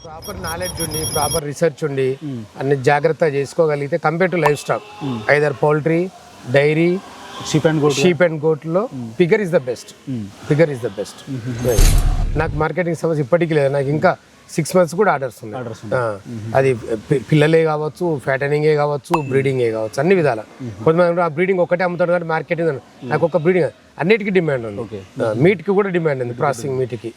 Proper knowledge ఉండి proper research ఉండి అన్ని జాగ్రత్తగా చేసుకోగలిగితే compare to life stock either poultry dairy sheep and గోట్లో పిగర్ ఇస్ ద బెస్ట్. నాకు మార్కెటింగ్ సమస్య ఇప్పటికీ లేదు. నాకు ఇంకా 6 months కూడా ఆర్డర్స్ ఉన్నాయి. అది పిల్లలే కావచ్చు, ఫ్యాటనింగే కావచ్చు, బ్రీడింగే కావచ్చు, అన్ని విధాల. కొంతమంది ఆ బ్రీడింగ్ ఒక్కటే అమ్ముతాడు కానీ మార్కెటింగ్ నాకు ఒక బ్రీడింగ్ అన్నిటికీ డిమాండ్ ఉంది. మీట్కి కూడా డిమాండ్ ఉంది, ప్రాసెసింగ్ మీట్కి.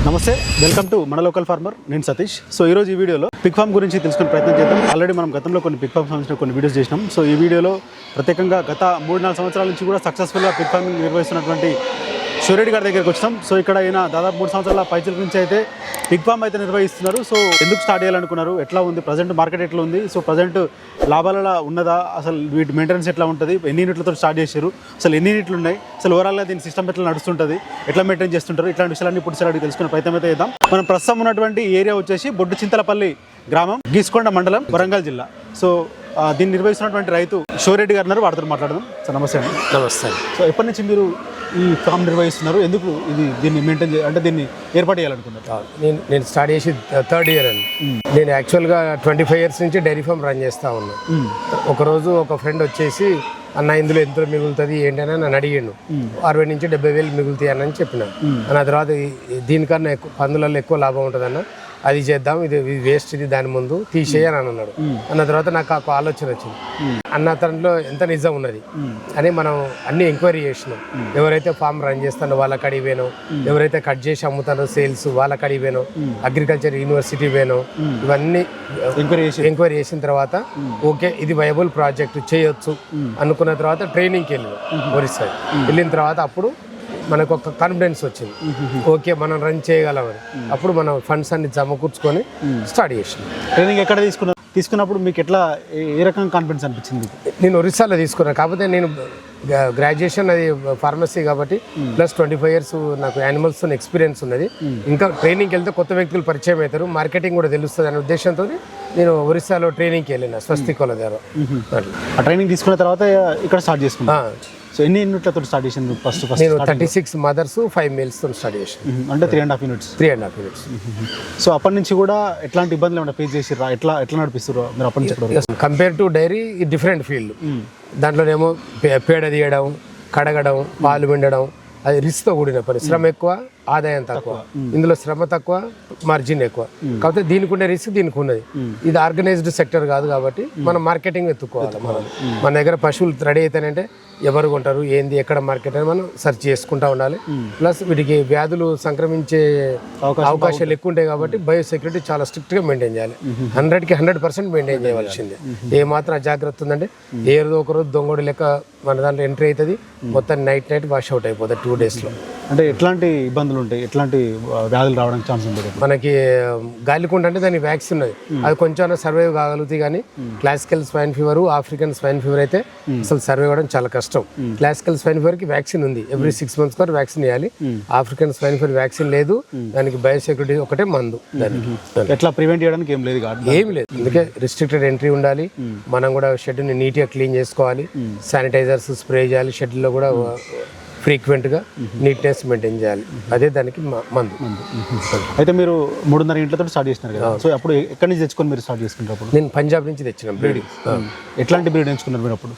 నమస్తే, వెల్కమ్ టు మన లోకల్ ఫార్మర్. నేను సతీష్. సో ఈరోజు ఈ వీడియోలో పిగ్ ఫార్మ్ గురించి తెలుసుకునే ప్రయత్నం చేద్దాం. ఆల్రెడీ మనం గతంలో కొన్ని పిగ్ ఫార్మ్ సంబంధించిన కొన్ని వీడియోస్ చేసినాం. సో ఈ వీడియోలో ప్రత్యేకంగా గత 3-4 సంవత్సరాల నుంచి కూడా సక్సెస్ఫుల్గా పిగ్ ఫార్మింగ్ నిర్వహిస్తున్నటువంటి షూరెడ్డి గారి దగ్గరికి వచ్చాం. సో ఇక్కడ ఆయన దాదాపు 3 సంవత్సరాల పైచల నుంచి అయితే పిగ్ ఫార్మ్ అయితే నిర్వహిస్తున్నారు. సో ఎందుకు స్టార్ట్ చేయాలనుకున్నారు, ఎట్లా ఉంది ప్రజెంట్ మార్కెట్, ఎట్లా ఉంది, సో ప్రజెంట్ లాభాలలో ఉన్నదా, అసలు వీటి మెయింటెనెన్స్ ఎట్లా ఉంటుంది, ఎన్ని యూనిట్లతో స్టార్ట్ చేశారు, అసలు ఎన్ని యూనిట్లు ఉన్నాయి, అసలు ఓవరాల్గా దీని సిస్టమ్ ఎట్లా నడుస్తుంటుంది, ఎట్లా మెయింటైన్ చేస్తుంటారు, ఇట్లాంటి విషయాలన్నీ పుట్టిసారి తెలుసుకునే ప్రయత్నం అయితే చేద్దాం. మనం ప్రస్తుతం ఉన్నటువంటి ఏరియా వచ్చేసి బొడ్డు చింతలపల్లి గ్రామం, గీసుకొండ మండలం, వరంగల్ జిల్లా. సో దీన్ని నిర్వహిస్తున్నటువంటి రైతు షూరెడ్డి గారు ఉన్నారు, వారితో మాట్లాడదాం. సార్ నమస్తే అండి. నమస్తే. సో ఎప్పటి నుంచి మీరు ఈ ఫామ్ నిర్వహిస్తున్నారు, ఎందుకు దీన్ని మెయింటైన్ అంటే దీన్ని ఏర్పాటు చేయాలనుకున్నారు? నేను స్టార్ట్ చేసి 3rd year అండి. నేను యాక్చువల్గా 25 years నుంచి డైరీ ఫామ్ రన్ చేస్తూ ఉన్నాను. ఒకరోజు ఒక ఫ్రెండ్ వచ్చేసి, అన్న ఇందులో ఎంత మిగులుతుంది ఏంటని నన్ను అడిగాను. 60,000 నుంచి 70,000 మిగులుతాయి అని చెప్పిన. అన్న తర్వాత దీనికన్నా ఎక్కువ పందులలో ఎక్కువ లాభం ఉంటుందన్న, అది చేద్దాం, ఇది వేస్ట్, ఇది దాని ముందు తీసేయని అని అన్నాడు. అన్న తర్వాత నాకు ఒక ఆలోచన వచ్చింది, అన్న అతనిలో ఎంత నిజం ఉన్నది అని మనం అన్ని ఎంక్వైరీ చేసినాం. ఎవరైతే ఫామ్ రన్ చేస్తానో వాళ్ళకి అడిగి పోయినో, ఎవరైతే కట్ చేసి అమ్ముతానో సేల్స్ వాళ్ళకి అడిగి పోయినో, అగ్రికల్చర్ యూనివర్సిటీ పోయినో, ఇవన్నీ ఎంక్వైరీ చేసిన తర్వాత ఓకే ఇది వైబుల్ ప్రాజెక్ట్ చేయొచ్చు అనుకున్న తర్వాత ట్రైనింగ్కి వెళ్ళినాం ఒరిస్సా. వెళ్ళిన తర్వాత అప్పుడు మనకు ఒక కాన్ఫిడెన్స్ వచ్చింది, ఓకే మనం రన్ చేయగలమని. అప్పుడు మనం ఫండ్స్ అన్ని సమకూర్చుకొని స్టార్ట్ చేసినాం. ట్రైనింగ్ ఎక్కడ తీసుకున్నప్పుడు మీకు ఎట్లా, ఏ రకంగా కాన్ఫిడెన్స్ అనిపించింది? నేను ఒరిస్సాలో తీసుకున్నాను. కాకపోతే నేను గ్రాడ్యుయేషన్ అది ఫార్మసీ కాబట్టి ప్లస్ 25 years నాకు యానిమల్స్తో ఎక్స్పీరియన్స్ ఉన్నది. ఇంకా ట్రైనింగ్కి వెళ్తే కొత్త వ్యక్తులు పరిచయం అవుతారు, మార్కెటింగ్ కూడా తెలుస్తుంది అనే ఉద్దేశంతో నేను ఒరిస్సాలో ట్రైనింగ్కి వెళ్ళిన స్వస్తికోల దగ్గర. ఆ ట్రైనింగ్ తీసుకున్న తర్వాత ఇక్కడ స్టార్ట్ చేసుకున్నాను. సో ఎన్ని యూనిట్లతో స్టార్ట్ చేసింది? ఫస్ట్ నేను 36 mothers 5 males తో స్టార్ట్ చేసాను. అంటే 3.5 units. 3.5 units. సో అప్పటి నుంచి కూడా ఎట్లాంటి ఇబ్బందులు ఏమైనా ఫేస్ చేసిర్రా, ఎట్లా నడిపిస్తారు మీరు అప్పటి నుంచి? Compare to dairy different field. దాంట్లోనేమో పేడ తీయడం, కడగడం, పాలు పిండడం, అది రిస్క్తో కూడిన పని. శ్రమ ఎక్కువ, ఆదాయం తక్కువ. ఇందులో శ్రమ తక్కువ, మార్జిన్ ఎక్కువ. కాకపోతే దీనికి ఉండే రిస్క్ దీనికి ఉన్నది. ఇది ఆర్గనైజ్డ్ సెక్టర్ కాదు కాబట్టి మనం మార్కెటింగ్ వెతుక్కోవాలి. మన దగ్గర పశువులు రెడీ అయితేనంటే ఎవరు కొంటారు, ఏంది, ఎక్కడ మార్కెట్ అని మనం సెర్చ్ చేసుకుంటూ ఉండాలి. ప్లస్ వీటికి వ్యాధులు సంక్రమించే అవకాశాలు ఎక్కువ ఉంటాయి కాబట్టి బయోసెక్యూరిటీ చాలా స్ట్రిక్ట్గా మెయింటైన్ చేయాలి. 100కి 100% మెయింటైన్ చేయవలసిందే. ఏ మాత్రం అజాగ్రత్త ఉందంటే ఏదో ఒకరోజు దొంగోడు లెక్క మన దాంట్లో ఎంట్రీ అవుతుంది, మొత్తం నైట్ వాష్ అవుట్ అయిపోతుంది 2 daysలో. అంటే ఎట్లాంటి ఇబ్బందులు ఉంటాయి, ఎట్లాంటి వ్యాధులు రావడానికి ఛాన్స్ ఉంటుంది? మనకి గాలికుంట అంటే దానికి వ్యాక్సిన్ ఉన్నది, అది కొంచెం సర్వైవ్ కాగలుగుతాయి. కానీ classical swine fever, African swine fever అయితే అసలు సర్వైవ్ అవ్వడం చాలా కష్టం. క్లాసికల్ స్వైన్ ఫీవర్కి వ్యాక్సిన్ ఉంది, ఎవ్రీ 6 months వరకు వ్యాక్సిన్ వేయాలి. ఆఫ్రికన్ స్వైన్ ఫీవర్ వ్యాక్సిన్ లేదు, దానికి బయోసెక్యూరిటీ ఒకటే మందు. దానికి ఎట్లా ప్రివెంట్ చేయడానికి ఏం లేదు, అందుకే రిస్ట్రిక్టెడ్ ఎంట్రీ ఉండాలి. మనం కూడా షెడ్ని నీట్గా క్లీన్ చేసుకోవాలి, శానిటైజర్స్ స్ప్రే చేయాలి, షెడ్లో కూడా ఫ్రీక్వెంట్గా నీట్నెస్ మెయింటైన్ చేయాలి. అదే దానికి మందు. అయితే మీరు 3.5 ఇంట్లతో స్టార్ట్ చేసినారు కదా, సో అప్పుడు ఎక్కడి నుంచి తెచ్చుకొని మీరు స్టార్ట్ చేసుకున్నప్పుడు? నేను పంజాబ్ నుంచి తెచ్చిన బ్రీడింగ్. ఎట్లాంటి బ్రీడ్ ఎంచుకున్నారు మీరు అప్పుడు?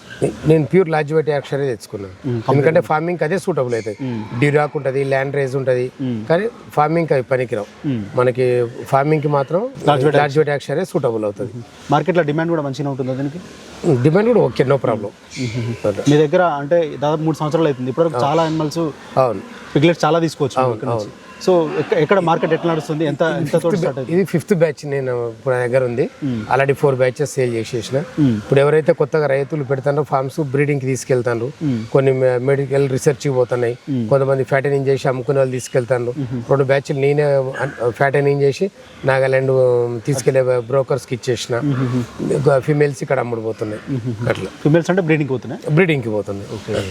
నేను ప్యూర్ లాడ్జ్వేట్ యాక్షరే తెచ్చుకున్నాను. ఎందుకంటే ఫార్మింగ్ అదే సూటబుల్ అవుతుంది. డ్యూరాక్ ఉంటుంది, ల్యాండ్ రేజ్ ఉంటుంది, కానీ ఫార్మింగ్ అవి పనికిరావు. మనకి ఫార్మింగ్కి మాత్రం లాడ్జ్వేట్ యాక్షరే సూటబుల్ అవుతుంది. మార్కెట్లో డిమాండ్ కూడా మంచిగా ఉంటుంది దానికి? డిమాండ్ కూడా ఓకే, నో ప్రాబ్లం. మీ దగ్గర అంటే దాదాపు 3 సంవత్సరాలు అవుతుంది, ఇప్పటివరకు చాలా యానిమల్స్ పిగ్లెట్స్ చాలా తీసుకోవచ్చు. సో ఎక్కడ మార్కెట్ ఎట్లా నడుస్తుంది, ఎంత ఇది 5th batch నేను ఇప్పుడు నా దగ్గర ఉంది. ఆల్రెడీ 4 batches సేల్ చేసేసిన. ఇప్పుడు ఎవరైతే కొత్తగా రైతులు పెడతారో ఫార్మ్స్ బ్రీడింగ్కి తీసుకెళ్తారు, కొన్ని మెడికల్ రీసెర్చ్కి పోతున్నాయి, కొంతమంది ఫ్యాటనింగ్ చేసి అమ్ముకునే వాళ్ళు తీసుకెళ్తారు. 2 batches నేనే ఫ్యాటనింగ్ చేసి నాగాలాండ్ తీసుకెళ్లే బ్రోకర్స్కి ఇచ్చేసిన. ఫీమేల్స్ ఇక్కడ అమ్ముడుపోతున్నాయి. అట్లా ఫీమేల్స్ అంటే బ్రీడింగ్కి పోతున్నాయి. ఓకే.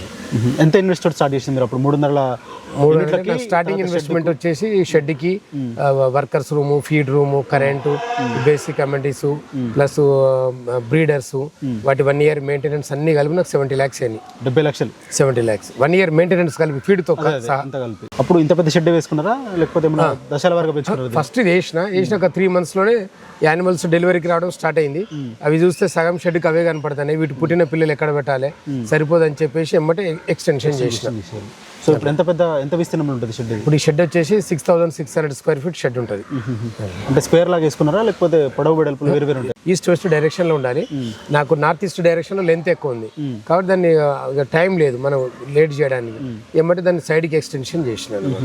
ఎంత ఇన్వెస్ట్మెంట్ స్టార్ట్ చేసింది మీరు అప్పుడు? 3.5 స్టార్టింగ్ ఇన్వెస్ట్మెంట్ వచ్చేసి షెడ్కి workers room, feed room, current, basic amenities plus breeders, వాటి 1 year మెయింటెనెన్స్ అన్ని కలిపి నాకు 70 lakhs అయినాయి. 70 లక్షలు 70 lakhs 1 year మెయింటెనెన్స్ కలిపి ఫీడ్తో సహా. అంతా కలిపి. అప్పుడు ఇంత పెద్ద షెడ్ వేసుకున్నారా లేకపోతే ఏమన్నా దశల వరకు పెంచుకున్నారా? ఫస్ట్ ఇది వేసిన ఒక 3 months లోనే యానిమల్స్ డెలివరీకి రావడం స్టార్ట్ అయింది. అవి చూస్తే సగం షెడ్కి అవే కనపడతాయి. వీటి పుట్టిన పిల్లలు ఎక్కడ పెట్టాలి, సరిపోదని చెప్పేసి ఎమ్మటే ఎక్స్టెన్షన్ చేసిన. సో ఇప్పుడు ఎంత విస్తీర్ణంలో ఉంటుంది షెడ్? ఇప్పుడు ఈ షెడ్ వచ్చేసి 6,600 square feet షెడ్ ఉంటుంది. అంటే స్క్వేర్ లాగా వేసుకున్నారా లేకపోతే పొడవు వెడల్పులు వేరు వేరు ఉంటాయి? ఈస్ట్ వెస్ట్ డైరెక్షన్ లో ఉండాలి. నాకు నార్త్ ఈస్ట్ డైరెక్షన్ లో లెంత్ ఎక్కువ ఉంది కాబట్టి దాన్ని టైం లేదు మనం లేట్ చేయడానికి, ఏమంటే దాన్ని సైడ్ కి ఎక్స్టెన్షన్ చేసినాను.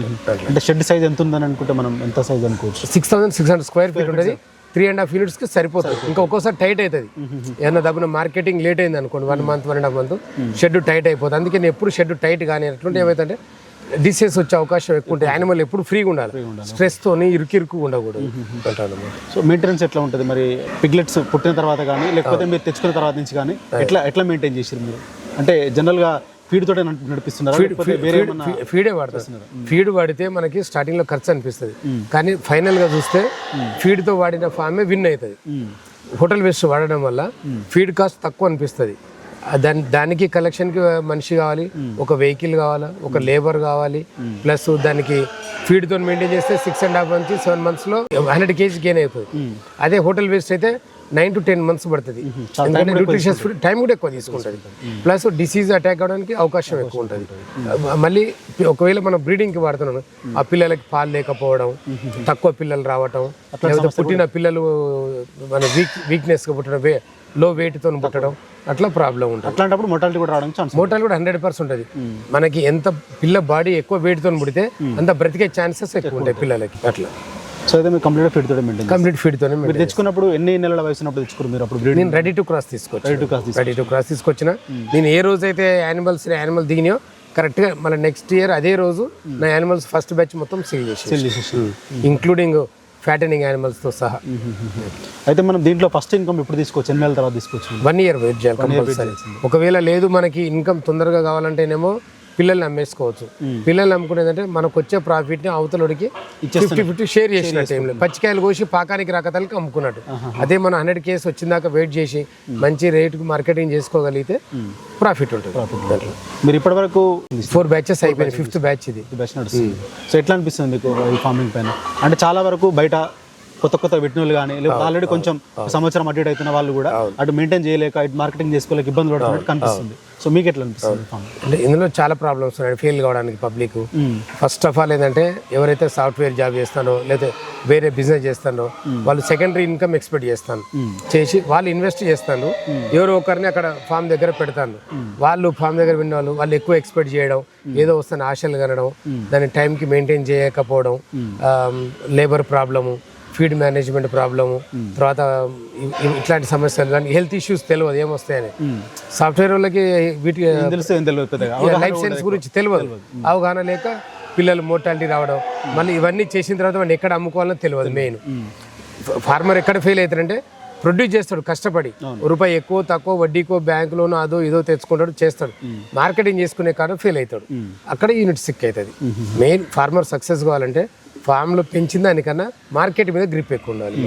అంటే షెడ్ సైజ్ ఎంత ఉందని అనుకుంటే మనం ఎంత సైజ్ అనుకోవచ్చు? 6,600 square feet ఉంటుంది. 3.5 units కి సరిపోతుంది. ఇంకా ఒక్కోసారి టైట్ అవుతుంది. ఏమన్నా దగ్గర మార్కెటింగ్ లేట్ అయింది అనుకోండి, 1 month 1.5 month షెడ్ టైట్ అయిపోతుంది. అందుకే నేను ఎప్పుడు షెడ్ టైట్ కానీ ఎట్లుంటే ఏమైతే డిసీజ్ వచ్చే అవకాశం ఎక్కువ ఉంటుంది. యానిమల్ ఎప్పుడు ఫ్రీగా ఉండాలి, స్ట్రెస్ తోని ఇరుకు ఉండకూడదు అంటాను. సో మెయింటెనెన్స్ ఎట్లా ఉంటుంది మరి? పిగ్లెట్స్ పుట్టిన తర్వాత కానీ లేకపోతే మీరు తెచ్చుకున్న తర్వాత నుంచి కానీ ఎట్లా మెయింటైన్ చేసారు మీరు? అంటే జనరల్గా ఫీడ్ తోటే నడిపిస్తున్నారు? ఫీడే వాడుతున్నారు. ఫీడ్ వాడితే మనకి స్టార్టింగ్ లో ఖర్చు అనిపిస్తుంది, కానీ ఫైనల్ గా చూస్తే ఫీడ్ తో వాడిన ఫామే విన్ అవుతుంది. హోటల్ వేస్ట్ వాడడం వల్ల ఫీడ్ కాస్ట్ తక్కువ అనిపిస్తుంది. దానికి కలెక్షన్కి మనిషి కావాలి, ఒక వెహికల్ కావాలా, ఒక లేబర్ కావాలి, ప్లస్ దానికి ఫీడ్తో మెయింటైన్ చేస్తే 6.5 నుంచి 7 months లో 100 kg గెయిన్ అయిపోతుంది. అదే హోటల్ వేస్ట్ అయితే 9 to 10 months పడుతుంది. ఎందుకంటే న్యూట్రిషియస్ ఫుడ్ టైం కూడా ఎక్కువ తీసుకుంటుంది, ప్లస్ డిసీజ్ అటాక్ అవడానికి అవకాశం ఎక్కువ ఉంటుంది. మళ్ళీ ఒకవేళ మనం బ్రీడింగ్కి వాడుతున్నాం, ఆ పిల్లలకి పాలు లేకపోవడం, తక్కువ పిల్లలు రావటం, లేకపోతే పుట్టిన పిల్లలు మన వీక్నెస్గా పుట్టడం, లో వెయిట్తో పుట్టడం, అట్లా ప్రాబ్లం ఉంటుంది. అట్లాంటప్పుడు మోటాలిటీ కూడా రావడానికి ఛాన్స్? మోటాలిటీ కూడా 100% ఉంటుంది. మనకి ఎంత పిల్ల బాడీ ఎక్కువ వెయిట్తో పుడితే అంత బ్రతికే ఛాన్సెస్ ఎక్కువ ఉంటాయి పిల్లలకి. అట్లా సో అయితే మీరు కంప్లీట్ ఫీడ్తో మెయింటైన్? కంప్లీట్ ఫీడ్తోనే. మీరు తెచ్చుకున్నప్పుడు ఎన్ని నెలల వయసున్నప్పుడు తెచ్చుకున్నారు మీరు? అప్పుడు నేను రెడీ టు క్రాస్ తీసుకొచ్చిన. నేను ఏ రోజైతే యానిమల్ దిగినాయో కరెక్ట్గా మన నెక్స్ట్ ఇయర్ అదే రోజు నా యానిమల్స్ ఫస్ట్ బ్యాచ్ మొత్తం సేల్ చేసి ఇంక్లూడింగ్ ఫ్యాటనింగ్ యానిమల్స్తో సహా. అయితే మనం దీంట్లో ఫస్ట్ ఇన్కమ్ ఎప్పుడు తీసుకోవచ్చు? ఎన్ని నెలల తర్వాత తీసుకోవచ్చు? 1 year వెయిట్ చేయాలి కంపల్సరీ. ఒకవేళ లేదు మనకి ఇన్కమ్ తొందరగా కావాలంటేనేమో పిల్లల్ని అమ్మేసుకోవచ్చు. పిల్లల్ని అమ్ముకునేదంటే మనకు వచ్చే ప్రాఫిట్ని అవతలడికి 50-50 షేర్ చేసిన టైంలో పచ్చికాయలు కోసి పాకానికి రాకతలకి అమ్ముకున్నట్టు. అదే మనం 100 kg వచ్చిందాక వెయిట్ చేసి మంచి రేటుకు మార్కెటింగ్ చేసుకోగలిగితే ప్రాఫిట్ ఉంటుంది. మీరు ఇప్పటి వరకు 4 batches అయిపోయింది, 5th batch ఇది. సో ఎట్లా అనిపిస్తుంది మీకు ఈ ఫార్మింగ్ పైన? అంటే చాలా వరకు బయట కొత్త విట్నోళ్ళు కానీ లేకపోతే ఆల్రెడీ కొంచెం సంవత్సరం అటు అవుతున్న వాళ్ళు కూడా అటు మెయింటైన్ చేయలేక ఇటు మార్కెటింగ్ చేసుకోలేక ఇబ్బందులు పడుతున్నట్టు కనిపిస్తుంది. సో మీకు ఎట్లా అనిపిస్తుంది? అంటే ఇందులో చాలా ప్రాబ్లమ్స్ ఉన్నాయి ఫెయిల్ కావడానికి పబ్లిక్. ఫస్ట్ ఆఫ్ ఆల్ ఏంటంటే ఎవరైతే సాఫ్ట్వేర్ జాబ్ చేస్తారో లేదా వేరే బిజినెస్ చేస్తారో వాళ్ళు సెకండరీ ఇన్కమ్ ఎక్స్పెక్ట్ చేసి వాళ్ళు ఇన్వెస్ట్ చేస్తారు. ఎవరో ఒకరిని అక్కడ ఫామ్ దగ్గర పెడతాను. వాళ్ళు ఫామ్ దగ్గర విన్న వాళ్ళు ఎక్కువ ఎక్స్పెక్ట్ చేయడం, ఏదో వస్తాను ఆశలు కనడం, దాన్ని టైంకి మెయింటైన్ చేయకపోవడం, labour problem, feed management problem, తర్వాత ఇట్లాంటి సమస్యలు కానీ హెల్త్ ఇష్యూస్ తెలియదు ఏమొస్తాయని. సాఫ్ట్వేర్ వాళ్ళకి వీటికి లైఫ్ సైన్స్ గురించి తెలియదు, అవగాహన లేక పిల్లలు మోర్టాలిటీ రావడం, మళ్ళీ ఇవన్నీ చేసిన తర్వాత మనం ఎక్కడ అమ్ముకోవాలో తెలియదు. మెయిన్ ఫార్మర్ ఎక్కడ ఫెయిల్ అవుతారంటే ప్రొడ్యూస్ చేస్తాడు కష్టపడి, రూపాయి ఎక్కువ తక్కువ వడ్డీకో బ్యాంకులోనో అదో ఏదో తెచ్చుకుంటాడు చేస్తాడు, మార్కెటింగ్ చేసుకునే కారణం ఫెయిల్ అవుతాడు. అక్కడ యూనిట్ సిక్ అవుతుంది. మెయిన్ ఫార్మర్ సక్సెస్ కావాలంటే ఫామ్లో పెంచిన దానికన్నా మార్కెట్ మీద గ్రిప్ ఎక్కువ ఉండాలి,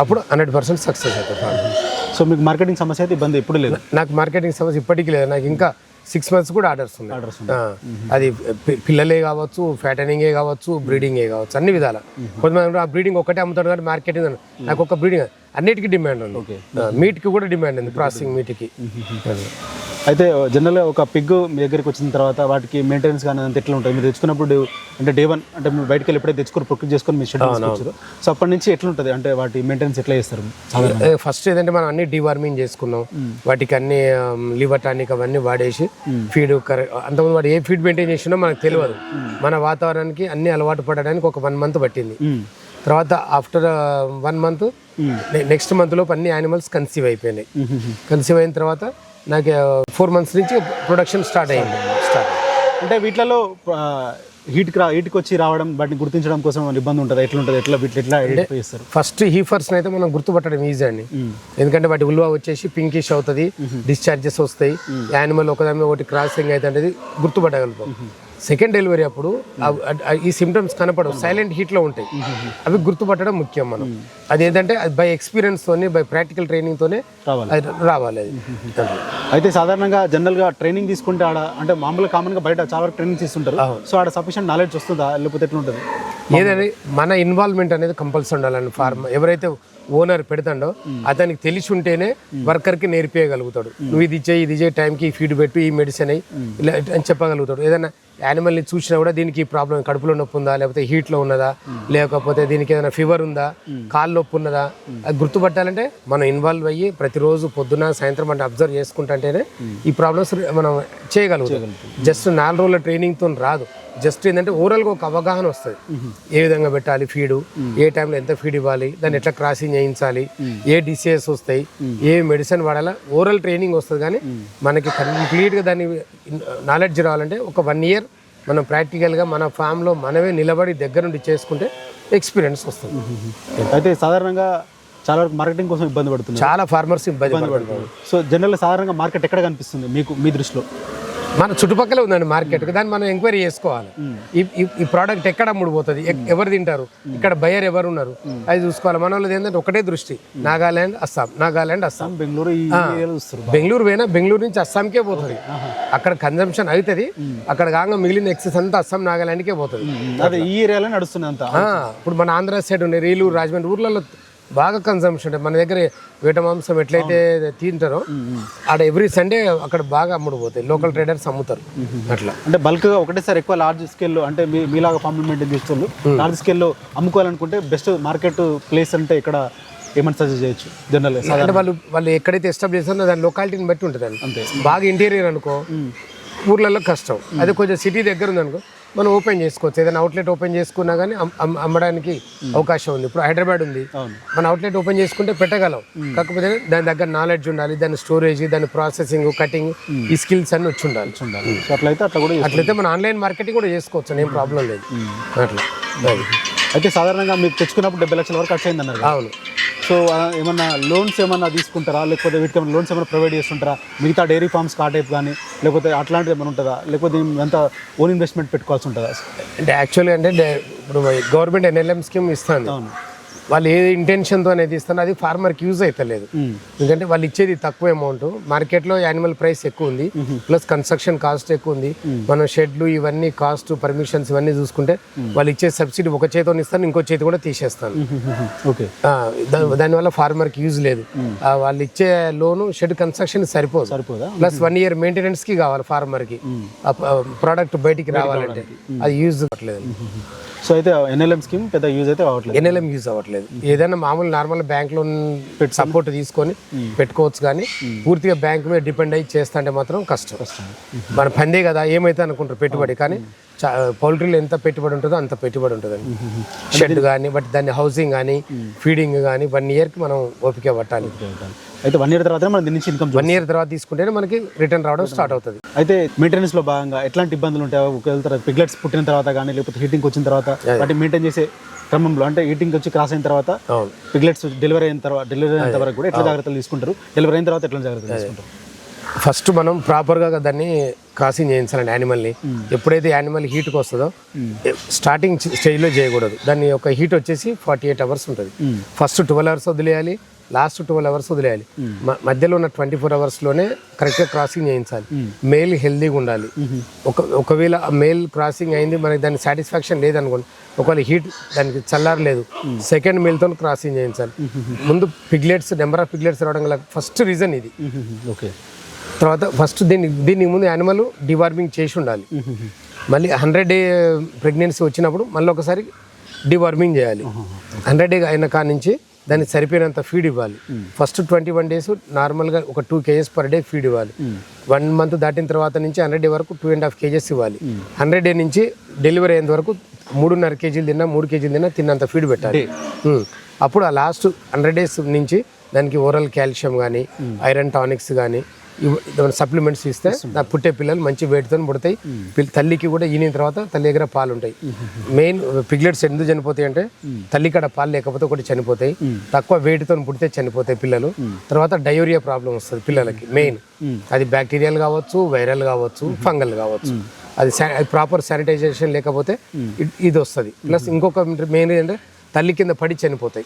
అప్పుడు 100% సక్సెస్ అవుతుంది ఫార్మర్. సో మీకు మార్కెటింగ్ సమస్య అయితే ఇబ్బంది ఎప్పుడు లేదు? నాకు మార్కెటింగ్ సమస్య ఇప్పటికీ లేదు. నాకు ఇంకా 6 months కూడా ఆర్డర్స్ ఉన్నాయి. అది పిల్లలే కావచ్చు, ఫ్యాటనింగే కావచ్చు, బ్రీడింగే కావచ్చు, అన్ని విధాల. కొంతమంది ఆ బ్రీడింగ్ ఒకటే అమ్ముతాడు కానీ మార్కెటింగ్ నాకు ఒక బ్రీడింగ్ అన్నిటికీ డిమాండ్ ఉంది. మీట్కి కూడా డిమాండ్ ఉంది, ప్రాసెసింగ్ మీట్కి. అయితే జనరల్గా ఒక పిగ్ మీ దగ్గరికి వచ్చిన తర్వాత వాటికి మెయింటెనెన్స్ కానీ అంత ఎట్లా ఉంటుంది? మీరు తెచ్చుకున్నప్పుడు అంటే day 1 అంటే మీరు బయటకు వెళ్ళి ఎప్పుడైతే తెచ్చుకొని ప్రొక్యూర్ చేసుకొని మీరు షెడ్ తీసుకొచ్చారు, సో అప్పటి నుంచి ఎట్లా ఉంటుంది? అంటే వాటి మెయింటెనెన్స్ ఎట్లా చేస్తారు? ఫస్ట్ ఏదంటే మనం అన్ని డివార్మింగ్ చేసుకున్నాం, వాటికి అన్ని లివర్ టానిక్ అవన్నీ వాడేసి ఫీడ్ అంతకుముందు వాడు ఏ ఫీడ్ మెయింటైన్ చేసినా మనకు తెలియదు. మన వాతావరణానికి అన్ని అలవాటు పడడానికి ఒక 1 month పట్టింది. తర్వాత ఆఫ్టర్ 1 month నెక్స్ట్ మంత్ లోపు అన్ని యానిమల్స్ కన్సీవ్ అయిపోయినాయి. కన్సీవ్ అయిన తర్వాత నాకు 4 months నుంచి ప్రొడక్షన్ స్టార్ట్ అయింది. అంటే వీటిలో హీట్కి వచ్చి రావడం వాటిని గుర్తించడం కోసం ఇబ్బంది ఉంటుంది? ఎట్లా ఐడెంటిఫై చేస్తారు? ఫస్ట్ హీఫర్స్ అయితే మనం గుర్తుపట్టడం ఈజీ అండి, ఎందుకంటే వాటి ఉల్వా వచ్చేసి పింకిష్ అవుతుంది, డిశ్చార్జెస్ వస్తాయి, యానిమల్ ఒకదాని ఒకటి క్రాసింగ్ అయితే గుర్తుపట్టగలుగుతాం. సెకండ్ డెలివరీ అప్పుడు ఈ సిమ్టమ్స్ కనపడవు, సైలెంట్ హీట్లో ఉంటాయి. అవి గుర్తుపట్టడం ముఖ్యం మనం. అదేంటంటే అది బై ఎక్స్పీరియన్స్ తోనే, బై ప్రాక్టికల్ ట్రైనింగ్ తోనే రావాలి అది. అయితే సాధారణంగా జనరల్గా ట్రైనింగ్ తీసుకుంటే ఆడ అంటే మామూలుగా కామన్గా బయట చాలా వరకు ట్రైనింగ్ తీసుకుంటారు. సో ఆడ సఫిషియెంట్ నాలెడ్జ్ వస్తుందా లేకపోతే ఎట్లా ఉంటుంది? ఏదైనా మన ఇన్వాల్వ్మెంట్ అనేది కంపల్సరీ ఉండాలని ఫార్మ్ ఎవరైతే ఓనర్ పెడతాడో అతనికి తెలిసి ఉంటేనే వర్కర్కి నేర్పించగలుగుతాడు. నువ్వు ఇది చేయి టైంకి ఈ ఫీడ్ పెట్టు, ఈ మెడిసిన్ అయ్యి ఇలా అని చెప్పగలుగుతాడు. ఏదైనా యానిమల్ని చూసినా కూడా దీనికి ఈ ప్రాబ్లం కడుపులో నొప్పి ఉందా, లేకపోతే హీట్లో ఉన్నదా, లేకపోతే దీనికి ఏదైనా ఫీవర్ ఉందా, కాళ్ళు నొప్పి ఉన్నదా, అది గుర్తుపట్టాలంటే మనం ఇన్వాల్వ్ అయ్యి ప్రతిరోజు పొద్దున సాయంత్రం అంటే అబ్జర్వ్ చేసుకుంటుంటేనే ఈ ప్రాబ్లమ్స్ మనం చేయగలుగుతాం. జస్ట్ 4 రోజుల ట్రైనింగ్తో రాదు. జస్ట్ ఏంటంటే ఓవరాల్గా ఒక అవగాహన వస్తుంది. ఏ విధంగా పెట్టాలి ఫీడు, ఏ టైంలో ఎంత ఫీడ్ ఇవ్వాలి, దాన్ని ఎట్లా క్రాసింగ్ చేయించాలి, ఏ డిసీజెస్ వస్తాయి, ఏ మెడిసిన్ వాడాలా, ఓవరాల్ ట్రైనింగ్ వస్తుంది. కానీ మనకి కంప్లీట్గా దాన్ని నాలెడ్జ్ రావాలంటే ఒక 1 year మనం ప్రాక్టికల్గా మన ఫామ్లో మనమే నిలబడి దగ్గర నుండి చేసుకుంటే ఎక్స్పీరియన్స్ వస్తుంది. అయితే సాధారణంగా చాలా వరకు మార్కెటింగ్ కోసం ఇబ్బంది పడుతుంది, చాలా ఫార్మర్స్ ఇబ్బంది పడుతుంది. సో జనరల్గా సాధారణంగా మార్కెట్ ఎక్కడ కనిపిస్తుంది మీకు, మీ దృష్టిలో? మన చుట్టుపక్కల ఉందండి మార్కెట్, దాన్ని మనం ఎంక్వైరీ చేసుకోవాలి. ఈ ప్రోడక్ట్ ఎక్కడ అమ్ముడుపోతుంది, ఎవరు తింటారు, ఇక్కడ బయర్ ఎవరు ఉన్నారు, అది చూసుకోవాలి. మన వాళ్ళది ఏంటంటే ఒకటే దృష్టి, నాగాల్యాండ్ అస్సాం బెంగళూరు పోయినా బెంగళూరు నుంచి అస్సాంకే పోతుంది. అక్కడ కన్జంప్షన్ అవుతుంది, అక్కడ కాగా మిగిలిన ఎక్సెస్ అంతా అస్సాం నాగాల్యాండ్కే పోతుంది. అదే ఈ ఏరియాలో నడుస్తుంది అంతా. ఇప్పుడు మన ఆంధ్ర సైడ్ ఉండే రీలూరు, రాజమండ్రి ఊర్లలో బాగా కన్సంప్షన్ ఉంటుంది. మన దగ్గర వేట మాంసం ఎట్లయితే తింటారో ఆడ ఎవ్రీ సండే అక్కడ బాగా అమ్ముడుపోతాయి, లోకల్ ట్రేడర్స్ అమ్ముతారు. అట్లా అంటే బల్క్గా ఒకటేసారి ఎక్కువ లార్జ్ స్కేల్లో అంటే మీలాగా ఫార్మ్ మెయింటైన్ చేస్తారు, లార్జ్ స్కేల్లో అమ్ముకోవాలనుకుంటే బెస్ట్ మార్కెట్ ప్లేస్ అంటే ఇక్కడ ఏమని సజెస్ట్ చేయొచ్చు జనరల్? అంటే వాళ్ళు ఎక్కడైతే ఎస్టాబ్లిష్ చేస్తారో దాని లొకాలిటీని బట్టి ఉంటుంది అంతే. బాగా ఇంటీరియర్ అనుకో ఊర్లలో కష్టం, అదే కొంచెం సిటీ దగ్గర ఉంది అనుకో మనం ఓపెన్ చేసుకోవచ్చు. ఏదైనా అవుట్లెట్ ఓపెన్ చేసుకున్నా కానీ అమ్మడానికి అవకాశం ఉంది. ఇప్పుడు హైదరాబాద్ ఉంది, మన అవుట్లెట్ ఓపెన్ చేసుకుంటే పెట్టగలం. కాకపోతే దాని దగ్గర నాలెడ్జ్ ఉండాలి, దాని స్టోరేజ్, దాని ప్రాసెసింగ్, కటింగ్, ఈ స్కిల్స్ అన్ని వచ్చి ఉండాలి. అట్లయితే మన ఆన్లైన్ మార్కెటింగ్ కూడా చేసుకోవచ్చు, ఏం ప్రాబ్లం లేదు. అట్లా అయితే సాధారణంగా మీకు తెచ్చుకున్నప్పుడు 70 లక్షల వరకు ఖర్చు అయింది అన్నారు. అవును. సో ఏమన్నా లోన్స్ ఏమన్నా తీసుకుంటారా, లేకపోతే వీటికి లోన్స్ ఏమైనా ప్రొవైడ్ చేస్తుంటారా? మిగతా డైరీ ఫార్మ్స్ ఆ టైప్ కానీ లేకపోతే అట్లాంటిది ఏమైనా ఉంటుందా, లేకపోతే ఎంత ఓన్ ఇన్వెస్ట్మెంట్ పెట్టుకోవాల్సి ఉంటుందా? అంటే యాక్చువల్గా అంటే ఇప్పుడు గవర్నమెంట్ NLM స్కీమ్ ఇస్తుంది. వాళ్ళు ఏ ఇంటెన్షన్తో అనేది ఇస్తారో అది ఫార్మర్కి యూజ్ అవుతలేదు. ఎందుకంటే వాళ్ళు ఇచ్చేది తక్కువ అమౌంట్, మార్కెట్లో యానిమల్ ప్రైస్ ఎక్కువ ఉంది, ప్లస్ కన్స్ట్రక్షన్ కాస్ట్ ఎక్కువ ఉంది. మనం షెడ్లు ఇవన్నీ కాస్ట్, పర్మిషన్స్ ఇవన్నీ చూసుకుంటే వాళ్ళు ఇచ్చే సబ్సిడీ ఒక చేతితో ఇస్తాను, ఇంకో చేతి కూడా తీసేస్తాను. దానివల్ల ఫార్మర్కి యూజ్ లేదు. వాళ్ళు ఇచ్చే లోను షెడ్ కన్స్ట్రక్షన్ సరిపోదా, ప్లస్ 1 year మెయింటెనెన్స్కి కావాలి ఫార్మర్కి, ప్రోడక్ట్ బయటికి రావాలంటే అది యూజ్ అవ్వట్లేదు. సో అయితే NLM స్కీమ్ పెద్ద యూజ్ అయితే అవ్వట్లేదు. NLM యూజ్ అవ్వట్లేదు. ఏదైనా మామూలు నార్మల్ బ్యాంక్ లోన్ సపోర్ట్ తీసుకొని పెట్టుకోవచ్చు, కానీ పూర్తిగా బ్యాంక్ మీద డిపెండ్ అయ్యి చేస్తా అంటే మాత్రం కష్టం. మన పందే కదా ఏమైతే అనుకుంటారు పెట్టుబడి, కానీ పౌల్ట్రీలో ఎంత పెట్టుబడి ఉంటుందో అంత పెట్టుబడి ఉంటుందండి. షెడ్ కానీ బట్ దాన్ని హౌసింగ్ కానీ ఫీడింగ్ కానీ 1 yearకి మనం ఓపిక పట్టాలి. అయితే 1 year తర్వాత మనం దీని నుంచి ఇన్కమ్ 1 year తర్వాత తీసుకుంటేనే మనకి రిటర్న్ రావడం స్టార్ట్ అవుతుంది. అయితే మెయింటెనెన్స్ లో భాగంగా ఎట్లాంటి ఇబ్బందులు ఉంటాయి? ఒకవేళ పిగ్లెట్స్ పుట్టిన తర్వాత కానీ లేకపోతే హీటింగ్ వచ్చిన తర్వాత వాటిని మెయింటైన్ చేసే క్రమంలో, అంటే హీటింగ్ వచ్చి క్రాస్ అయిన తర్వాత పిగ్లెట్స్ డెలివరీ అయిన వరకు కూడా ఎట్లా జాగ్రత్తలు తీసుకుంటారు? డెలివరీ అయిన తర్వాత ఎట్లా జాగ్రత్తలు తీసుకుంటారు? ఫస్ట్ మనం ప్రాపర్గా దాన్ని క్రాసింగ్ చేయించాలండి యానిమల్ని. ఎప్పుడైతే యానిమల్ హీట్కి వస్తుందో స్టార్టింగ్ స్టేజ్లో చేయకూడదు. దాని యొక్క హీట్ వచ్చేసి 48 hours ఉంటుంది. ఫస్ట్ 12 hours వదిలేయాలి, లాస్ట్ 12 hours వదిలేయాలి. మధ్యలో ఉన్న 24 hours కరెక్ట్గా క్రాసింగ్ చేయించాలి. మేల్ హెల్దీగా ఉండాలి. ఒకవేళ మేల్ క్రాసింగ్ అయింది మనకి దాని సాటిస్ఫాక్షన్ లేదనుకోండి, ఒకవేళ హీట్ దానికి చల్లారలేదు, సెకండ్ మేల్తో క్రాసింగ్ చేయించాలి. ముందు పిగ్లెట్స్, నెంబర్ ఆఫ్ పిగ్లెట్స్ రావడం గల ఫస్ట్ రీజన్ ఇది. ఓకే. తర్వాత ఫస్ట్ దీనికి ముందు యానిమల్ డివార్మింగ్ చేసి ఉండాలి. మళ్ళీ 100 day ప్రెగ్నెన్సీ వచ్చినప్పుడు మళ్ళీ ఒకసారి డివార్మింగ్ చేయాలి. 100 day అయిన కాడ నుంచి దానికి సరిపోయినంత ఫీడ్ ఇవ్వాలి. ఫస్ట్ 21 days నార్మల్గా ఒక 2 kgs per day ఫీడ్ ఇవ్వాలి. 1 month దాటిన తర్వాత నుంచి 100 day వరకు 2.5 kgs ఇవ్వాలి. 100 day నుంచి డెలివరీ అయ్యేంత వరకు 3.5 kg తిన్నా 3 kg తిన్నా తిన్నంత ఫీడ్ పెట్టాలి. అప్పుడు ఆ లాస్ట్ 100 days నుంచి దానికి ఓరల్ కాల్షియం కానీ ఐరన్ టానిక్స్ కానీ సప్లిమెంట్స్ ఇస్తే పుట్టే పిల్లలు మంచి వెయిట్తో పుడతాయి. తల్లికి కూడా ఈనిన తర్వాత తల్లి దగ్గర పాలు ఉంటాయి. మెయిన్ పిగ్లెట్స్ ఎందుకు చనిపోతాయి అంటే తల్లి కాడ పాలు లేకపోతే ఒకటి చనిపోతాయి, తక్కువ వెయిట్తో పుడితే చనిపోతాయి పిల్లలు. తర్వాత డయోరియా ప్రాబ్లం వస్తుంది పిల్లలకి. మెయిన్ అది బ్యాక్టీరియల్ కావచ్చు, వైరల్ కావచ్చు, ఫంగల్ కావచ్చు. అది ప్రాపర్ శానిటైజేషన్ లేకపోతే ఇది వస్తుంది. ప్లస్ ఇంకొక మెయిన్ ఏంటంటే తల్లి కింద పడి చనిపోతాయి.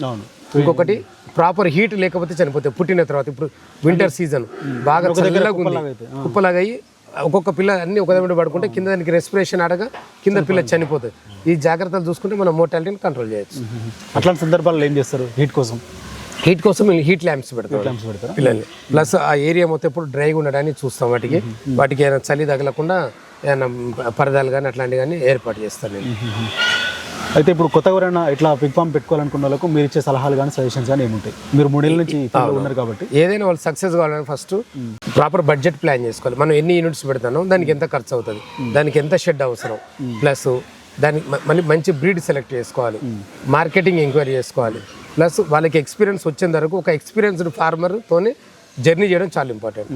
ఇంకొకటి ప్రాపర్ హీట్ లేకపోతే చనిపోతాయి పుట్టిన తర్వాత. ఇప్పుడు వింటర్ సీజన్ బాగా చల్లగా ఉంది, కుప్పలాగా అయ్యి ఒక్కొక్క పిల్ల అన్ని ఒక దగ్గర పడుకుంటే కింద దానికి రెస్పిరేషన్ ఆడగా కింద పిల్ల చనిపోతుంది. ఈ జాగ్రత్తలు చూసుకుంటే మనం మోర్టాలిటీని కంట్రోల్ చేయొచ్చు. అట్లాంటి సందర్భాల్లో ఏం చేస్తారు హీట్ కోసం? హీట్ కోసం హీట్ ల్యాంప్స్ పెడతాం పిల్లల్ని. ప్లస్ ఆ ఏరియా మొత్తం ఎప్పుడు డ్రైగా ఉండడానికి చూస్తాం. వాటికి ఏమైనా చలి తగలకుండా ఏమైనా పరదాలు కానీ అట్లాంటివి కానీ ఏర్పాటు చేస్తాను నేను. అయితే ఇప్పుడు కొత్తగా ఎవరైనా ఇట్లా పిగ్ ఫామ్ పెట్టుకోవాలనుకున్న వాళ్ళకు మీరు ఇచ్చే సలహాలు కానీ సజెషన్స్ కానీ ఏముంటాయి? మీరు 3 ఏళ్ళ నుంచి ఉన్నారు కాబట్టి ఏదైనా వాళ్ళు సక్సెస్ కావాలని ఫస్ట్ ప్రాపర్ బడ్జెట్ ప్లాన్ చేసుకోవాలి. మనం ఎన్ని యూనిట్స్ పెడతానో దానికి ఎంత ఖర్చు అవుతుంది, దానికి ఎంత షెడ్ అవసరం, ప్లస్ దానికి మళ్ళీ మంచి బ్రీడ్ సెలెక్ట్ చేసుకోవాలి, మార్కెటింగ్ ఎంక్వైరీ చేసుకోవాలి. ప్లస్ వాళ్ళకి ఎక్స్పీరియన్స్ వచ్చేంత వరకు ఒక ఎక్స్పీరియన్స్డ్ ఫార్మర్తోనే జర్నీ చేయడం చాలా ఇంపార్టెంట్.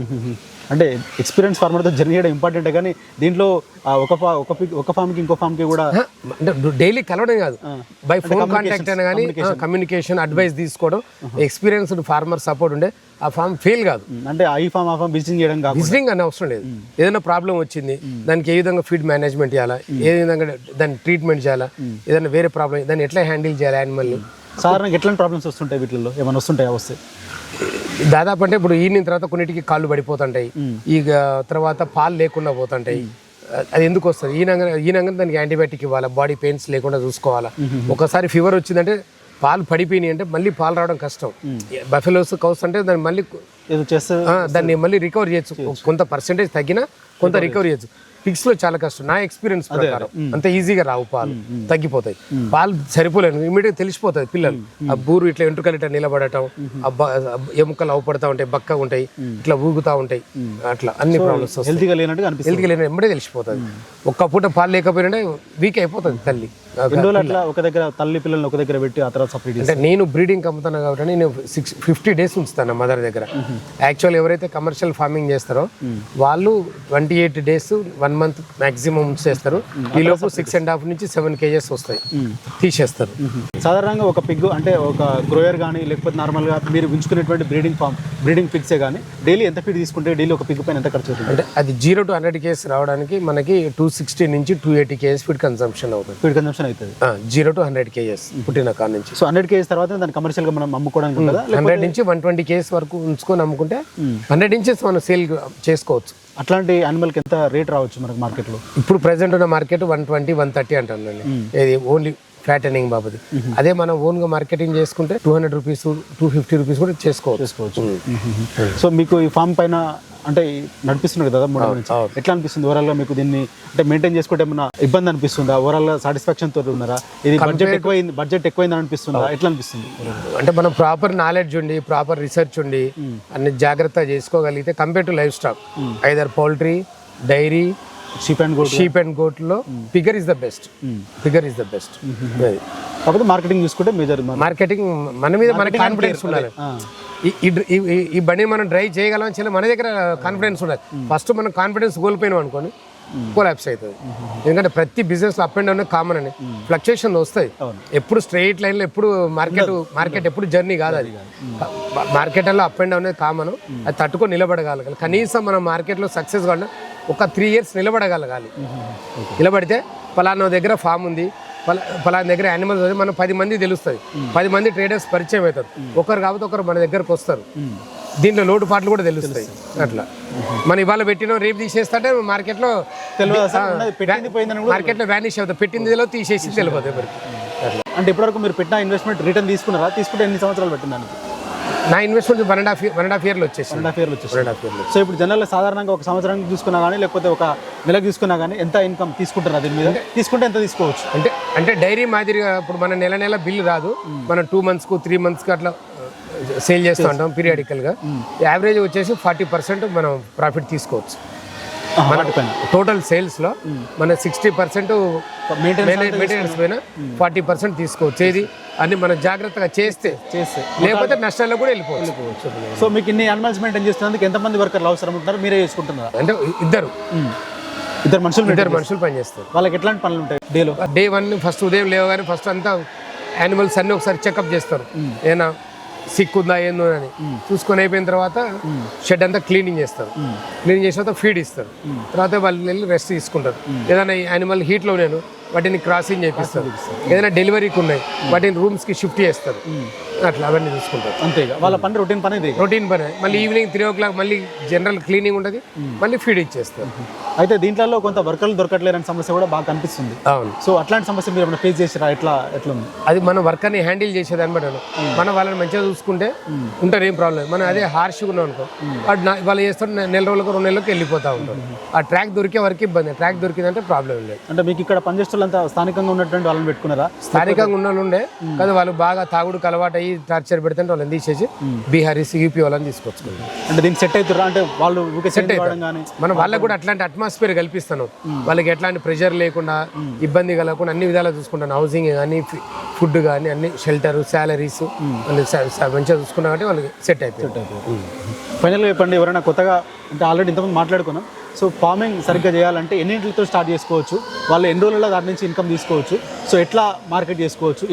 అంటే ఎక్స్పీరియన్స్ ఫార్మర్తో జర్నీ చేయడం ఇంపార్టెంటే, కానీ దీంట్లో ఒక ఫామ్కి ఇంకో ఫామ్కి కూడా అంటే డైలీ కలవడం కాదు, బై ఫోన్ కాంటాక్ట్ అయినా కానీ కమ్యూనికేషన్ అడ్వైస్ తీసుకోవడం, ఎక్స్పీరియన్స్డ్ ఫార్మర్ సపోర్ట్ ఉండే ఆ ఫామ్ ఫెయిల్ కాదు. అంటే ఈ ఫామ్ ఆ ఫామ్ విజిటింగ్ చేయడం కాదు, విజిటింగ్ అనే అవసరం లేదు. ఏదైనా ప్రాబ్లం వచ్చింది దానికి ఏ విధంగా ఫీడ్ మేనేజ్మెంట్ చేయాలా, ఏ విధంగా దాన్ని ట్రీట్మెంట్ చేయాలా, ఏదైనా వేరే ప్రాబ్లం దాన్ని ఎట్లా హ్యాండిల్ చేయాలి యానిమల్. సాధారణంగా ఎట్లాంటి ప్రాబ్లమ్స్ వస్తుంటాయి వీటిల్లో? ఏమైనా వస్తుంటాయి? వస్తాయి దాదాపు. అంటే ఇప్పుడు ఈనిన తర్వాత కొన్నిటికి కాళ్ళు పడిపోతుంటాయి, ఇక తర్వాత పాలు లేకుండా పోతుంటాయి. అది ఎందుకు వస్తుంది? ఈనంగా దానికి యాంటీబయాటిక్ ఇవ్వాలి, బాడీ పెయిన్స్ లేకుండా చూసుకోవాలా. ఒకసారి ఫీవర్ వచ్చిందంటే పాలు పడిపోయినాయి అంటే మళ్ళీ పాలు రావడం కష్టం. బఫెలోస్ కౌస్ అంటే దాన్ని మళ్ళీ దాన్ని మళ్ళీ రికవర్ చేయొచ్చు. కొంత పర్సెంటేజ్ తగ్గినా కొంత రికవర్ చేయొచ్చు. పిగ్స్ లో చాలా కష్టం. నా ఎక్స్పీరియన్స్ ప్రకారం అంత ఈజీగా రావు, పాలు తగ్గిపోతాయి. పాలు సరిపోలేదు, ఇమీడియట్ తెలిసిపోతుంది పిల్లలు. ఆ బూరు ఇట్లా వెంట్రుకలు ఇట్లా నిలబడటం, ఎముకలు అవపడతా ఉంటాయి, బక్కగా ఉంటాయి, ఇట్లా ఊగుతా ఉంటాయి, అట్లా అన్ని ప్రాబ్లమ్స్ హెల్తీగా లేనట్టు ఎమ్మడే తెలిసిపోతుంది. ఒక్క పూట పాలు లేకపోయినా వీక్ అయిపోతుంది తల్లి. అట్లా ఒక దగ్గర తల్లి పిల్లల్ని ఒక దగ్గర పెట్టి ఆ తర్వాత సపరేట్. అంటే నేను బ్రీడింగ్ అమ్ముతాను కాబట్టి నేను 50 days ఉంచుతాను మదర్ దగ్గర. యాక్చువల్ ఎవరైతే కమర్షియల్ ఫార్మింగ్ చేస్తారో వాళ్ళు 28 days 1 month మాక్సిమం ఉంచేస్తారు. ఈ లోపు 6.5 నుంచి 7 kgs వస్తాయి, తీసేస్తారు. సాధారణంగా ఒక పిగ్ అంటే ఒక గ్రోయర్ కానీ లేకపోతే నార్మల్గా మీరు ఉంచుకునేటువంటి బ్రీడింగ్ పిగ్సే కానీ డైలీ ఎంత ఫీడ్ తీసుకుంటే డైలీ ఒక పిగ్ పైన ఎంత ఖర్చు అవుతుంది? అంటే అది 0 to 100 kgs రావడానికి మనకి 260 నుంచి 280 kgs ఫీడ్ కన్సంప్షన్ అవుతుంది. 0 to 100 kgs పుట్టిన కాడ నుంచి. సో 100 kgs తర్వాత దాన్ని కమర్షియల్ గా మనం అమ్ముకోవడానికి ఉంటుందా? 100 నుంచి 120 kgs వరకు ఉంచుకొని అమ్ముకుంటే 100 ఇంచెస్ మనం సేల్ చేసుకోవచ్చు. అట్లాంటి యానిమల్ కి ఎంత రేట్ రావచ్చు మనకి మార్కెట్ లో? ఇప్పుడు ప్రెసెంట్ ఉన్న మార్కెట్ 120, 130 అంటాను. ఇది ఓన్లీ ఫ్యాటనింగ్ బాబుది. అదే మనం ఓన్ గా మార్కెటింగ్ చేసుకుంటే 200 రూపీస్ 250 రూపీస్ కూడా చేసుకోవచ్చు. సో మీకు ఈ ఫామ్ పైన అంటే నడిపిస్తున్నారు కదా 3 నుంచి, ఎట్లా అనిపిస్తుంది ఓవరాల్ గా మీకు? దీన్ని అంటే మెయింటైన్ చేసుకుంటే ఏమన్నా ఇబ్బంది అనిపిస్తుందా? ఓవరాల్ గా సాటిస్ఫాక్షన్ తోటి ఉన్నారా? ఇది బడ్జెట్ ఎక్కువైంది అనిపిస్తుందా? ఎట్లా అనిపిస్తుంది? అంటే మనం ప్రాపర్ నాలెడ్జ్ ఉండి ప్రాపర్ రీసెర్చ్ ఉండి అన్ని జాగ్రత్త చేసుకోగలిగితే compare to life stock, either poultry, dairy, sheep and goat లో ఫిగర్ ఇస్ ద బెస్ట్. కాకపోతే మార్కెటింగ్ చూసుకుంటే మేజర్ మార్కెటింగ్ మన మీద మనకి కాన్ఫిడెన్స్ ఉండాలి. ఈ బండి మనం డ్రైవ్ చేయగలం చిన్న మన దగ్గర కాన్ఫిడెన్స్ ఉండాలి. ఫస్ట్ మనం కాన్ఫిడెన్స్ కోల్పోయినాం అనుకోని కొలాప్స్ అవుతుంది. ఎందుకంటే ప్రతి business up and down common అని ఫ్లక్చుయేషన్ వస్తాయి. ఎప్పుడు స్ట్రైట్ లైన్లో ఎప్పుడు మార్కెట్ ఎప్పుడు జర్నీ కాదు. అది మార్కెట్లో అప్ అండ్ డౌన్ కామన్. అది తట్టుకొని నిలబడగలగాలి. కనీసం మనం మార్కెట్లో సక్సెస్ కావాలంటే ఒక 3 years నిలబడగలగాలి. నిలబడితే పలానా దగ్గర ఫామ్ ఉంది, పలానా దగ్గర యానిమల్స్ ఉంది, మనం 10 మంది తెలుస్తుంది, 10 మంది ట్రేడర్స్ పరిచయం అవుతారు. ఒకరు కాకపోతే ఒకరు మన దగ్గరకు వస్తారు. దీంట్లో లోటుపాట్లు కూడా తెలుస్తాయి. అట్లా మనం ఇవాళ పెట్టిన రేపు తీసేస్తే మార్కెట్లో వ్యానిష్ అవుతుంది. పెట్టింది తెలియదు, తీసేసి తెలియదు ఎవరికి. అంటే ఇప్పటివరకు మీరు పెట్టిన ఇన్వెస్ట్మెంట్ రిటర్న్ తీసుకున్నారా? తీసుకుంటే ఎన్ని సంవత్సరాలు పెట్టిందానికి? నా ఇన్వెస్ట్మెంట్ 1.5 years వచ్చేసి. 1.5 years వచ్చేసి. సో ఇప్పుడు జనరల్ సాధారణంగా ఒక సంవత్సరానికి చూసుకున్నా కానీ లేకపోతే ఒక నెలకు తీసుకున్నా కానీ ఎంత ఇన్కమ్ తీసుకుంటారు? దీని మీద తీసుకుంటే ఎంత తీసుకోవచ్చు? అంటే డైరీ మాదిరిగా ఇప్పుడు మన నెల బిల్లు రాదు. మనం 2 monthsకు 3 monthsకు అట్లా సేల్ చేస్తూ ఉంటాం పీరియాడికల్గా. యావరేజ్ వచ్చేసి 40% మనం ప్రాఫిట్ తీసుకోవచ్చు. మన టోటల్ సేల్స్లో మన 60% మెయింటెనెన్స్ పైన 40% తీసుకోవచ్చు. ఏది అని మనం జాగ్రత్తగా చేస్తే లేకపోతే నష్టాల్లో కూడా వెళ్ళిపోవచ్చు. సో మీకు ఇన్ని యానిమల్స్ మెయింటైన్ చేస్తున్నందుకు ఎంతమంది వర్కర్లు అవసరం ఉంటున్నారు? మీరే చేసుకుంటున్నారు? అంటే ఇద్దరు మనుషులు పనిచేస్తారు. వాళ్ళకి ఎట్లాంటి పనులు ఉంటాయి డేలో? Day 1 ఫస్ట్ ఉదయం లేవగానే ఫస్ట్ అంతా యానిమల్స్ అన్నీ ఒకసారి చెకప్ చేస్తారు. ఏదైనా సిక్ ఉందా ఏందో అని చూసుకొని అయిపోయిన తర్వాత షెడ్ అంతా క్లీనింగ్ చేస్తారు. క్లీనింగ్ చేసిన తర్వాత ఫీడ్ ఇస్తారు. తర్వాత వాళ్ళు వెళ్ళి రెస్ట్ తీసుకుంటారు. ఏదైనా యానిమల్ హీట్లో నేను వాటిని క్రాసింగ్ చేపిస్తారు. ఏదైనా డెలివరీకి ఉన్నాయి వాటిని రూమ్స్కి షిఫ్ట్ చేస్తారు. అట్లా అవన్నీ చూసుకుంటారు. అంతే వాళ్ళ పని రొటీన్ పని ఇది. రొటీన్ పని. మళ్ళీ ఈవినింగ్ 3 o'clock మళ్ళీ జనరల్ క్లీనింగ్ ఉంటుంది. మళ్ళీ ఫీడ్ ఇచ్చేస్తారు. అయితే దీంట్లో కొంత వర్కర్లు దొరకట్లేరని సమస్య కూడా బాగా కనిపిస్తుంది. అవును. సో అట్లాంటి సమస్య మీరు ఏమైనా ఫేస్ చేసారా? ఎట్లా ఉంది అది మన వర్కర్ని హ్యాండిల్ చేసేదాన్ని బట్టి మనం వాళ్ళని మంచిగా చూసుకుంటే ఉంటారు, ఏం ప్రాబ్లం లేదు. మనం అదే హార్ష్గా ఉన్నాం అనుకో వాడు వాళ్ళు చేస్తారు, నెల రోజులకు 2 నెలలకు వెళ్ళిపోతూ ఉంటారు. ఆ ట్రాక్ దొరికే వరకు ఇబ్బంది. ట్రాక్ దొరికిందంటే ప్రాబ్లం లేదు. అంటే మీకు ఇక్కడ పనిచేసేంత స్థానికంగా ఉన్నటువంటి వాళ్ళని పెట్టుకున్నారా? స్థానికంగా ఉన్న వాళ్ళు ఉండే కదా, వాళ్ళు బాగా తాగుడుకు అలవాటు అయ్యి టార్చర్ పెడితే వాళ్ళని తీసేసి బీహారీస్ యూపీ వాళ్ళని తీసుకొచ్చుకుంటాం. అంటే దీనికి సెట్ అవుతారా? అంటే వాళ్ళు సెట్ అవుతారు. మనం వాళ్ళకి కూడా అట్లాంటి అట్మాస్ఫియర్ కల్పిస్తాను. వాళ్ళకి ఎట్లాంటి ప్రెషర్ లేకుండా ఇబ్బంది కలగకుండా అన్ని విధాలుగా చూసుకుంటాను. హౌసింగ్ కానీ ఫుడ్ కానీ అన్ని షెల్టర్ శాలరీస్ మంచిగా చూసుకున్నా కాబట్టి వాళ్ళకి సెట్ అయిపోయింది. ఫైనల్గా చెప్పండి, ఎవరైనా కొత్తగా అంటే ఆల్రెడీ ఇంతకుముందు మాట్లాడుకున్నాం. సో ఫార్మింగ్ సరిగ్గా చేయాలంటే ఎన్నింటితో స్టార్ట్ చేసుకోవచ్చు, వాళ్ళు ఎన్ని రోజుల్లో దాని నుంచి ఇన్కమ్ తీసుకోవచ్చు, సో ఎట్లా మార్కెట్ చేసుకోవచ్చు,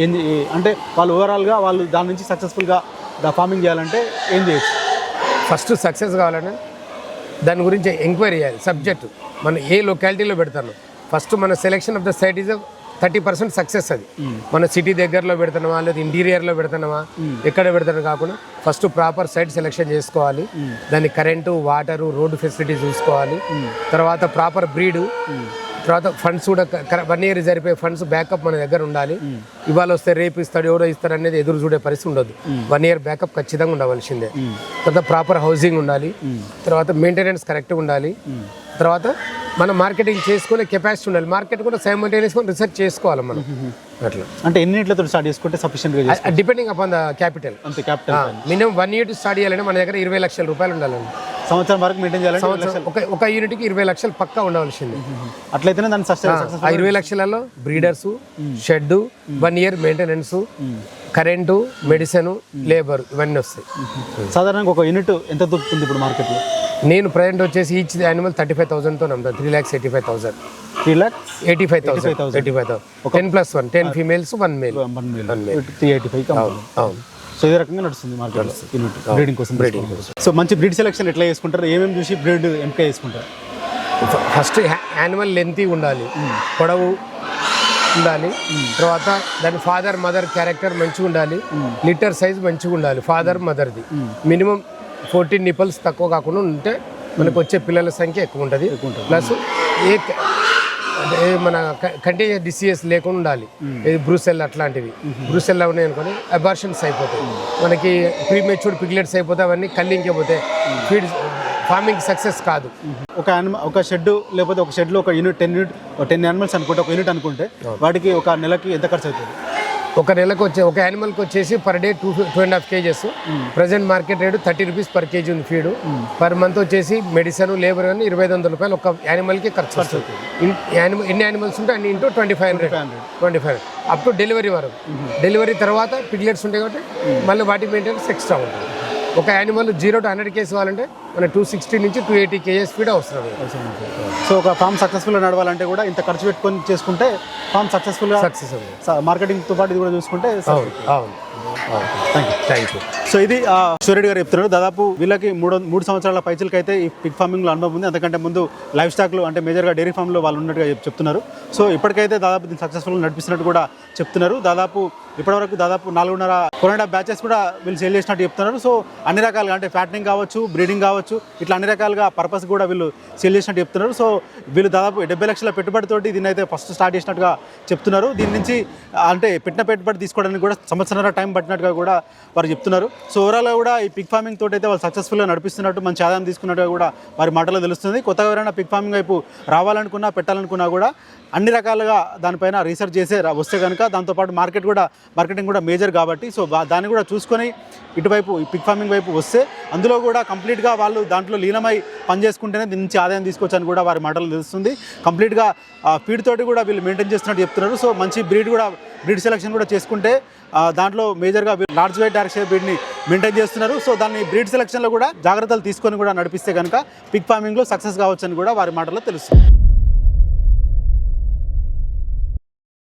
అంటే వాళ్ళు ఓవరాల్గా వాళ్ళు దాని నుంచి సక్సెస్ఫుల్గా ఫార్మింగ్ చేయాలంటే ఏం చేయొచ్చు? ఫస్ట్ సక్సెస్ కావాలంటే దాని గురించి ఎంక్వైరీ చేయాలి. సబ్జెక్టు మనం ఏ లొకాలిటీలో పెడతాను. ఫస్ట్ మన selection of the site is 30% success. అది మన సిటీ దగ్గరలో పెడుతున్నామా లేదా ఇంటీరియర్లో పెడుతున్నామా ఎక్కడ పెడతాను కాకుండా ఫస్ట్ ప్రాపర్ సైట్ సెలెక్షన్ చేసుకోవాలి. దాని కరెంటు వాటరు రోడ్డు ఫెసిలిటీ చూసుకోవాలి. తర్వాత ప్రాపర్ బ్రీడు, తర్వాత ఫండ్స్ కూడా 1 year సరిపోయే ఫండ్స్ బ్యాకప్ మన దగ్గర ఉండాలి. ఇవాళ వస్తే రేపు ఇస్తాడు ఎవరో ఇస్తాడు అనేది ఎదురు చూడే పరిస్థితి ఉండదు. 1 year బ్యాకప్ ఖచ్చితంగా ఉండవలసిందే. తర్వాత ప్రాపర్ హౌసింగ్ ఉండాలి. తర్వాత మెయింటెనెన్స్ కరెక్ట్గా ఉండాలి. తర్వాత మనం మార్కెటింగ్ చేసుకునే కెపాసిటీ ఉండాలి. మార్కెట్ కూడా సైమల్టేనియస్గా రీసెర్చ్ చేసుకోవాలి మనం. అట్లా అంటే ఎన్నింటితో స్టార్ట్ చేసుకుంటే సఫిషియెంట్గా? Depending upon the capital. అంతే క్యాపిటల్. మినిమం 1 year స్టార్ట్ చేయాలంటే మన దగ్గర 20 లక్షల రూపాయలు ఉండాలండి. సంవత్సరం వరకు మెయింటైన్ చేయాలంటే ఒక యూనిట్కి 20 లక్షలు పక్కా ఉండవలసింది. అట్లయితేనే దాన్ని ఆ 20 లక్షలలో breeders, shed, 1 year maintenance, current, medicine, labour ఇవన్నీ వస్తాయి. సాధారణంగా ఒక యూనిట్ ఎంత దొరుకుతుంది ఇప్పుడు మార్కెట్లో? నేను ప్రజెంట్ వచ్చేసి ఈచ్ యానిమల్ 35,000తో నమ్ముతాను. 3,85,000. 3,85,000. 10+1 10 ఫీమేల్స్ 1 మేల్. 385. అవును. సో ఇదే రకంగా నడుస్తుంది మార్కెట్ యూనిట్ బ్రీడింగ్ కోసం. సో మంచి బ్రీడ్ సెలెక్షన్ ఎట్లా చేసుకుంటారు? ఏమేమి చూసి బ్రీడ్ ఎంపిక చేసుకుంటారు? ఫస్ట్ యానిమల్ లెంతీ ఉండాలి, పొడవు ఉండాలి. తర్వాత దాని ఫాదర్ మదర్ క్యారెక్టర్ మంచిగా ఉండాలి. లిటర్ సైజ్ మంచిగా ఉండాలి ఫాదర్ మదర్ది. మినిమం 14 నిపల్స్ తక్కువ కాకుండా ఉంటే మనకు వచ్చే పిల్లల సంఖ్య ఎక్కువ ఉంటుంది. ప్లస్ మన కంటిన్యూస్ డిసీజెస్ లేకుండా ఉండాలి. బ్రూసెల్ అట్లాంటివి బ్రూసెల్లా ఉన్నాయి అనుకోని అబార్షన్స్ అయిపోతాయి. మనకి ప్రీమెచ్యూర్డ్ పిగ్లెట్స్ అయిపోతే అవన్నీ కల్లింకే పోతే ఫీడ్ ఫార్మింగ్ సక్సెస్ కాదు. ఒక షెడ్ లేకపోతే ఒక షెడ్లో ఒక యూనిట్ 10 యానిమల్స్ అనుకుంటే, ఒక యూనిట్ అనుకుంటే వాటికి ఒక నెలకి ఎంత ఖర్చు అవుతుంది? ఒక నెలకు ఒక యానిమల్కి వచ్చేసి per day 2.5 kgs. Present market rate 30 rupees per KG ఉంది ఫీడ్. పర్ మంత్ వచ్చేసి మెడిసిన్ లేబర్ కానీ 2,500 రూపాయలు ఒక యానిమల్కి ఖర్చు వస్తుంది. ఎన్ని యానిమల్స్ ఉంటే అన్ని ఇంటూ 2,500 అప్ టు డెలివరీ వరకు. డెలివరీ తర్వాత పిగ్లెట్స్ ఉంటాయి కాబట్టి మళ్ళీ వాటి మెయింటెనెన్స్ ఎక్స్ట్రా ఉంటుంది. ఒక యానిమల్ 0 to 100 kgs కావాలంటే మన 260 నుంచి 280 kgs ఫీడ్ అవసరం. సో ఒక ఫామ్ సక్సెస్ఫుల్గా నడవాలంటే కూడా ఇంత ఖర్చు పెట్టుకొని చేసుకుంటే ఫామ్ సక్సెస్ఫుల్గా మార్కెటింగ్తో పాటు ఇది కూడా చూసుకుంటే. అవును. Thank you. సో ఇది సూర్యుడు గారు చెప్తున్నారు. దాదాపు వీళ్ళకి 3 సంవత్సరాల పైచలకి అయితే ఈ పిగ్ ఫార్మింగ్లో అనుభవం ఉంది. అంతకంటే ముందు లైఫ్ స్టాక్లు అంటే మేజర్గా డైరీ ఫామ్లో వాళ్ళు ఉన్నట్టుగా చెప్తున్నారు. సో ఇప్పటికైతే దాదాపు దీన్ని సక్సెస్ఫుల్గా నడిపిస్తున్నట్టు కూడా చెప్తున్నారు. ఇప్పటివరకు దాదాపు 4.5 బ్యాచెస్ కూడా వీళ్ళు సేల్ చేసినట్టు చెప్తున్నారు. సో అన్ని రకాలుగా అంటే ఫ్యాటనింగ్ కావచ్చు, బ్రీడింగ్ కావచ్చు, ఇట్లా అన్ని రకాలుగా పర్పస్ కూడా వీళ్ళు సేల్ చేసినట్టు చెప్తున్నారు. సో వీళ్ళు దాదాపు 70 లక్షల పెట్టుబడితోటి దీన్ని అయితే ఫస్ట్ స్టార్ట్ చేసినట్టుగా చెప్తున్నారు. దీని నుంచి అంటే పెట్టిన పెట్టుబడి తీసుకోవడానికి కూడా సంవత్సరాల టైం పట్టినట్టుగా కూడా వారు చెప్తున్నారు. సో ఓవరాల్గా కూడా ఈ పిగ్ ఫార్మింగ్ తోటి అయితే వాళ్ళు సక్సెస్ఫుల్గా నడిపిస్తున్నట్టు, మంచి ఆదాయం తీసుకున్నట్టుగా కూడా వారి మాటలో తెలుస్తుంది. కొత్తగా ఎవరైనా పిగ్ ఫార్మింగ్ వైపు రావాలనుకున్నా, పెట్టాలనుకున్నా కూడా అన్ని రకాలుగా దానిపైన రీసెర్చ్ చేసే వస్తే కనుక దాంతోపాటు మార్కెటింగ్ కూడా మేజర్ కాబట్టి సో దాన్ని కూడా చూసుకొని ఇటువైపు ఈ పిగ్ ఫార్మింగ్ వైపు వస్తే అందులో కూడా కంప్లీట్గా వాళ్ళు దాంట్లో లీనమై పనిచేసుకుంటేనే దీని నుంచి ఆదాయం తీసుకోవచ్చని కూడా వారి మాటలు తెలుస్తుంది. కంప్లీట్గా ఫీడ్ తోటి కూడా వీళ్ళు మెయింటైన్ చేస్తున్నట్టు చెప్తున్నారు. సో మంచి బ్రీడ్ సెలెక్షన్ కూడా చేసుకుంటే దాంట్లో మేజర్గా లార్జ్ వైట్ డార్క్ షేప్ బ్రీడ్ని మెయింటైన్ చేస్తున్నారు. సో దాన్ని బ్రీడ్ సెలెక్షన్లో కూడా జాగ్రత్తలు తీసుకొని కూడా నడిపిస్తే కనుక పిగ్ ఫార్మింగ్లో సక్సెస్ కావచ్చని కూడా వారి మాటల్లో తెలుస్తుంది.